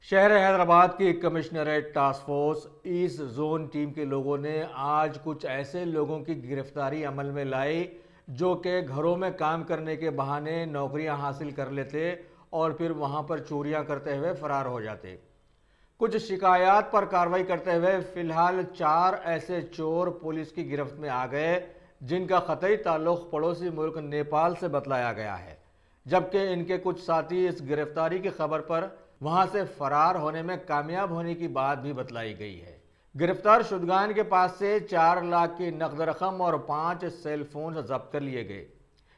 शहर हैदराबाद की commissionerate task force east zone team के लोगों ने आज कुछ ऐसे लोगों की गिरफ्तारी अमल में लाई जो कि घरों में काम करने के बहाने नौकरियां हासिल कर लेते और फिर वहां पर चोरियां करते हुए फरार हो जाते। कुछ शिकायत पर कार्रवाई करते हुए फिलहाल 4 ऐसे चोर पुलिस की गिरफ्त में आ गए जिनका कतई ताल्लुक पड़ोसी मुल्क नेपाल से बतलाया गया है, जबकि इनके कुछ साथी इस गिरफ्तारी की खबर पर वहां से फरार होने में कामयाब होने की बात भी बतलाई गई है। गिरफ्तार शुदगान के पास से 4 लाख की नकद रकम और 5 सेल फोन जब्त कर लिए गए।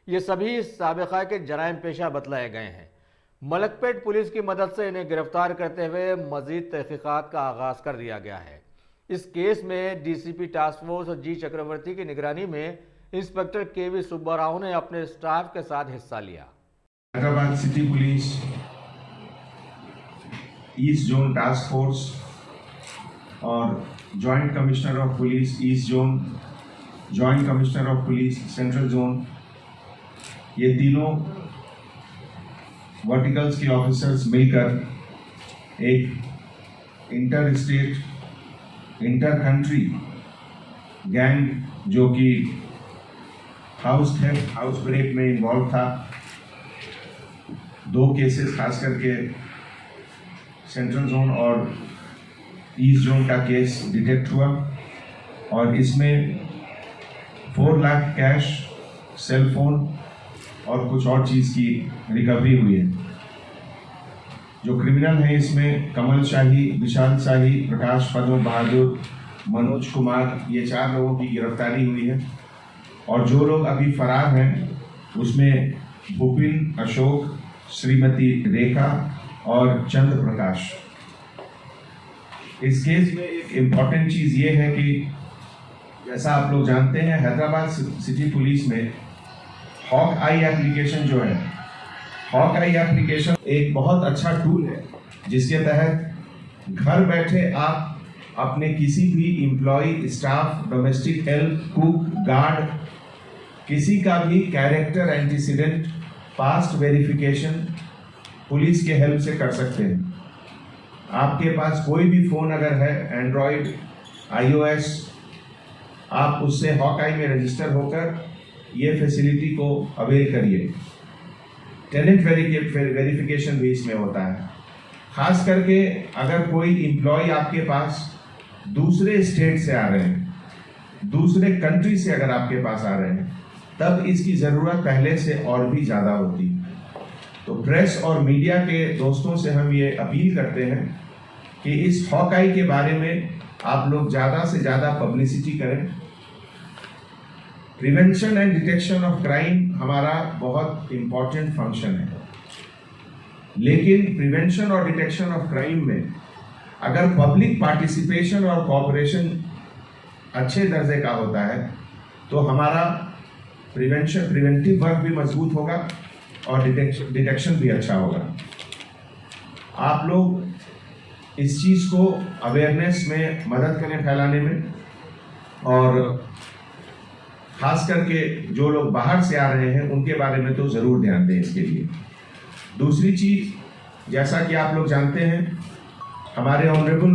ये सभी साबिका के जराइम पेशा बतलाए गए हैं। मलकपेट पुलिस की मदद से इन्हें गिरफ्तार करते हुए मजीद तहकीकात का आगाज कर दिया गया है। इस केस में डीसीपी टास्क फोर्स जी चक्रवर्ती की निगरानी में इंस्पेक्टर केवी सुब्बाराव ने अपने स्टाफ के साथ हिस्सा लिया। Hyderabad city police east zone task force और joint commissioner of police east zone, joint commissioner of police central zone, ये तीनों वर्टिकल्स के ऑफिसर्स मिलकर एक inter state, inter country gang जो कि हाउस थेफ्ट, हाउस ब्रेक में इन्वॉल्व था। 2 केसेस खास करके सेंट्रल जोन और ईस्ट जोन का केस डिटेक्ट हुआ और इसमें 4 लाख कैश, सेल फोन और कुछ और चीज़ की रिकवरी हुई है। जो क्रिमिनल हैं इसमें कमल शाही, विशाल शाही, प्रकाश पद्म बहादुर, मनोज कुमार, ये 4 लोगों की गिरफ्तारी हुई है। और जो लोग अभी फरार हैं उसमें भूपिन, अशोक, श्रीमती रेखा और चंद्र प्रकाश। इस केस में एक इम्पॉर्टेंट चीज़ ये है कि जैसा आप लोग जानते हैं हैदराबाद सिटी पुलिस में हॉक आई एप्लीकेशन जो है, हॉक आई एप्लीकेशन एक बहुत अच्छा टूल है जिसके तहत घर बैठे आप अपने किसी भी employee, staff, domestic help, cook, guard, किसी का भी character antecedent past verification police के हेल्प से कर सकते हैं। आपके पास कोई भी फ़ोन अगर है, एंड्रॉयड, iOS, आप उससे हॉक आई में रजिस्टर होकर ये फैसिलिटी को अवेल करिए। टेनेंट वेरिफिकेशन भी इसमें होता है। खास करके अगर कोई एम्प्लॉय आपके पास दूसरे स्टेट से आ रहे हैं, दूसरे कंट्री से अगर आपके पास आ रहे हैं, तब इसकी ज़रूरत पहले से और भी ज़्यादा होती है। तो प्रेस और मीडिया के दोस्तों से हम ये अपील करते हैं कि इस हॉक आई के बारे में आप लोग ज़्यादा से ज़्यादा पब्लिसिटी करें। Prevention and detection of crime हमारा बहुत इम्पॉर्टेंट फंक्शन है, लेकिन प्रिवेंशन और डिटेक्शन ऑफ क्राइम में अगर पब्लिक पार्टिसिपेशन और कोऑपरेशन अच्छे दर्जे का होता है तो हमारा प्रिवेंटिव वर्क भी मजबूत होगा और डिटेक्शन भी अच्छा होगा। आप लोग इस चीज़ को अवेयरनेस में मदद करें फैलाने में, और खास करके जो लोग बाहर से आ रहे हैं उनके बारे में तो ज़रूर ध्यान दें इसके लिए। दूसरी चीज़, जैसा कि आप लोग जानते हैं, हमारे ऑनरेबल